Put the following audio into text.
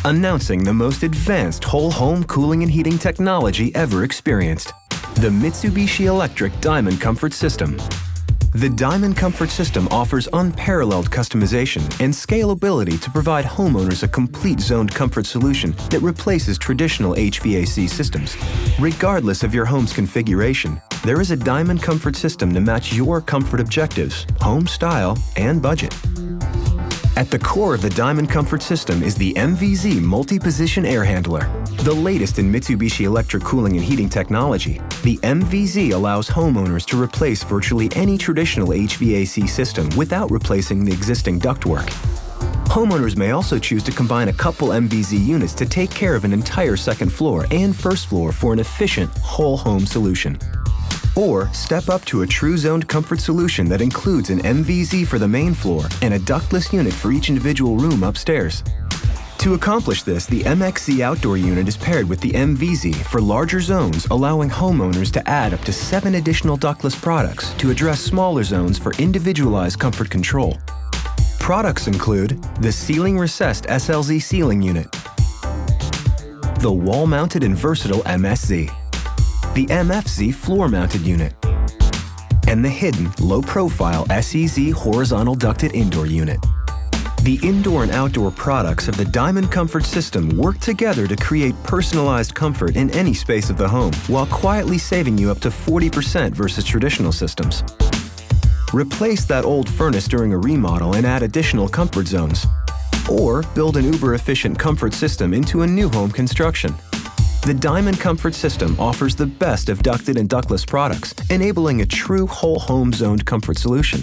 Announcing the most advanced whole home cooling and heating technology ever experienced. The Mitsubishi Electric Diamond Comfort System. The Diamond Comfort System offers unparalleled customization and scalability to provide homeowners a complete zoned comfort solution that replaces traditional HVAC systems. Regardless of your home's configuration, there is a Diamond Comfort System to match your comfort objectives, home style, and budget. At the core of the Diamond Comfort System is the MVZ Multi-Position Air Handler. The latest in Mitsubishi electric cooling and heating technology, the MVZ allows homeowners to replace virtually any traditional HVAC system without replacing the existing ductwork. Homeowners may also choose to combine a couple MVZ units to take care of an entire second floor and first floor for an efficient whole home solution. Or step up to a true zoned comfort solution that includes an MVZ for the main floor and a ductless unit for each individual room upstairs. To accomplish this, the MXZ outdoor unit is paired with the MVZ for larger zones, allowing homeowners to add up to 7 additional ductless products to address smaller zones for individualized comfort control. Products include the ceiling recessed SLZ ceiling unit, the wall-mounted and versatile MSZ, the MFZ floor-mounted unit, and the hidden, low-profile SEZ horizontal ducted indoor unit. The indoor and outdoor products of the Diamond Comfort System work together to create personalized comfort in any space of the home, while quietly saving you up to 40% versus traditional systems. Replace that old furnace during a remodel and add additional comfort zones. Or build an uber-efficient comfort system into a new home construction. The Diamond Comfort System offers the best of ducted and ductless products, enabling a true whole home zoned comfort solution.